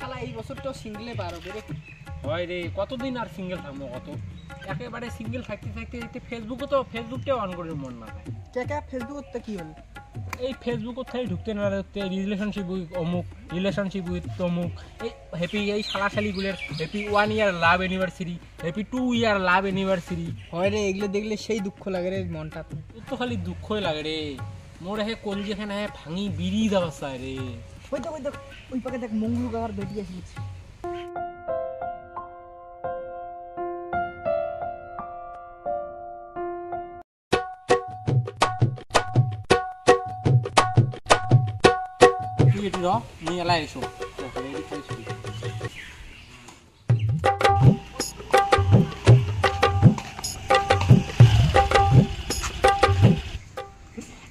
শালা এই বছর তো সিঙ্গেলে পারো রে। হয় রে, কতদিন আর সিঙ্গেল থাকবো কত, একেবারে সিঙ্গেল থাকতে থাকতে থাকতে ফেসবুকটাও অন করে মন না হয়। কে ফেসবুক তো কি হলো? এই ফেসবুক থেকে ঢুকতে না ঢুকতে রিলেশনশিপ উইথ অমুক, রিলেশনশিপ উইথ তমুক, এই হ্যাপি, এই শালাশালিগুলোর হ্যাপি 1 ইয়ার লাভ অ্যানিভার্সারি, হ্যাপি 2 ইয়ার লাভ অ্যানিভার্সারি। হয় রে, এগুলো দেখলে সেই দুঃখ লাগে রে মনটা। তোর তো খালি দুঃখই লাগে রে, মোর হে কোন যেখানে ভাঙি বিড়ি দেওয়া চায় রে। ওই দেখ ওই পাকে দেখ মঙ্গলু কাকার বেটি আসিছে। তুই এটি র, মুই এলাই এসো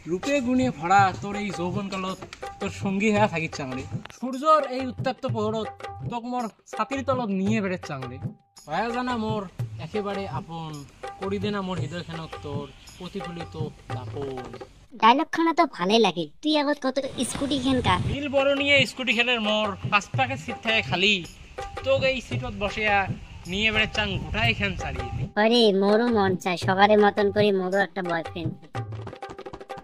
রূপে গুণে ভরা তোর এই যৌবনকালত তোর সঙ্গী হয়ে থাকির চাংড়ি। সূর্যর এই উত্তপ্ত প্রহরত তোক মোর ছাতির তলত নিয়ে বেড়ে চাংড়ি। হয়ে জানা মোর একেবারে আপন, করি দে না মোর হৃদয়খানক তোর প্রতিফলিত দাপন। ডায়লগ খানা তো ভালোই লাগে। তুই আগত কত স্কুটি খেন কা নীল বড় নিয়ে স্কুটি খেলের মোর পাঁচ পাকে সিট থাকে খালি, তোকে এই সিটত বসিয়া নিয়ে বেড়ে চাং গোটাই খান চালিয়ে দি। আরে মোরও মন চায় সবারের মতন করে মোরও একটা বয়ফ্রেন্ড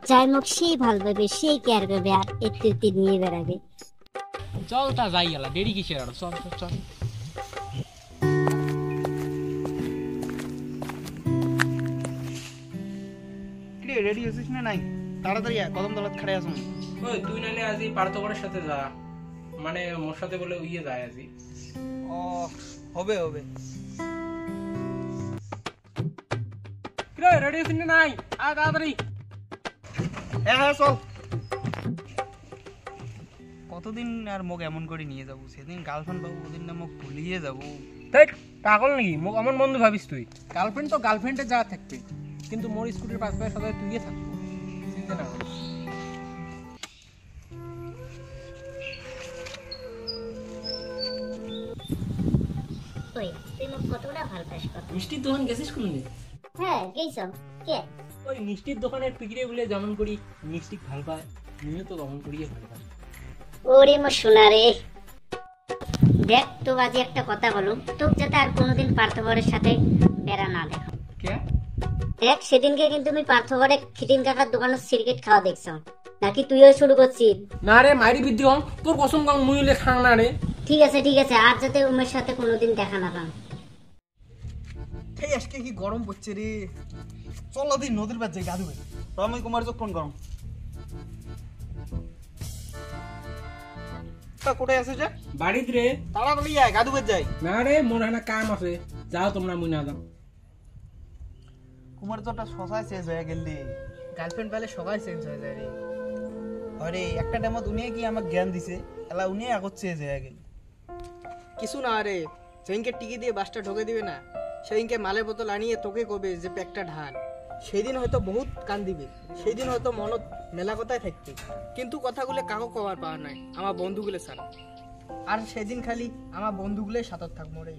চাই, মুখ সেই ভালো পাবে, সেই কেয়ার করবে আর একটু নিয়ে বেড়াবে। চল তা যাই গেলা, দেরি কিসের আর, চল চল চল। রেডি হয়েছিস না? নাই তাড়াতাড়ি কদম তলাত খাড়ে আসুন। ওই তুই নালে আজি পার্থবরের সাথে যা, মানে মোর সাথে বলে উইয়ে যায় আজি। ও হবে হবে। কিরে রেডি হইছিস না? নাই আ তাড়াতাড়ি। হ্যাঁ চল। কতদিন আর মোক এমন করে নিয়ে যাবো? সেদিন গার্লফ্রেন্ড পাবো, ওদিন না মোক ভুলিয়ে যাবো। দেখ পাগল নাকি, মোক আমার বন্ধু ভাবিস তুই? গার্লফ্রেন্ড তো গার্লফ্রেন্ডে যা থাকবে, কিন্তু মোর স্কুটির পাশ পাশে সদায় তুইয়ে থাকবো, চিন্তা না করিস। ওই তুই মোক কতটা ভালো পাস কত? মিষ্টির দোকান গেছিস কোনদিন? হ্যাঁ গেছ কে? ওই মিষ্টির দোকানের পিগড়ে গুলো যেমন করি মিষ্টি ভাল পায়, নিয়ে তো তেমন করিয়ে ভাল পায়। ওরে মোর সোনা রে, দেখ তো আজ একটা কথা বলো, তোকে যাতে আর কোনোদিন পার্থবরের সাথে বেড়া না দেখা। কে? দেখ সেদিনকে কিন্তু তুমি পার্থবরে খিটিন কাকার দোকানে সিগারেট খাওয়া দেখছো, নাকি তুইও শুরু করছিস? না রে মাইরি বিদ্যি হন, তোর কসম কাম মুইলে খাং না রে। ঠিক আছে আর যাতে উমের সাথে কোনোদিন দেখা না পান। এই আজকে কি গরম পড়ছে রে। চল দিন নদীর পাড়ে যাই গাধু ভাই। রমই কুমার চোখ ফোন গরম। তা কোথায় আছে যে? বাড়িত রে। তাড়াতাড়ি আয়, গাধু ভাই যাই। না রে মোর এখানে কাম আছে, যাও তোমরা, মুই না যাও। কুমার তোটা শশায় চেঞ্জ হয়ে গেলি। গার্লফ্রেন্ড পেলে সবাই চেঞ্জ হয়ে যায় রে। আরে একটা টাইমত উনি কি আমাকে জ্ঞান দিছে, এলা উনি আগত চেঞ্জ হয়ে গেল। কিছু না রে, সেদিনকে টিকি দিয়ে বাসটা ঢোকে দিবে না, সেদিনকে মালের বোতল আনিয়ে তোকে কবে যে প্যাকটা ঢাল, সেদিন হয়তো বহুত কান দিবে, সেই দিন হয়তো মনত মেলা কথায় থাকতে, কিন্তু কথাগুলো কাকো কবার পাওয়া নাই আমার বন্ধুগুলো ছাড়া। আর সেদিন খালি আমার বন্ধুগুলোই সাথে থাকবো রে।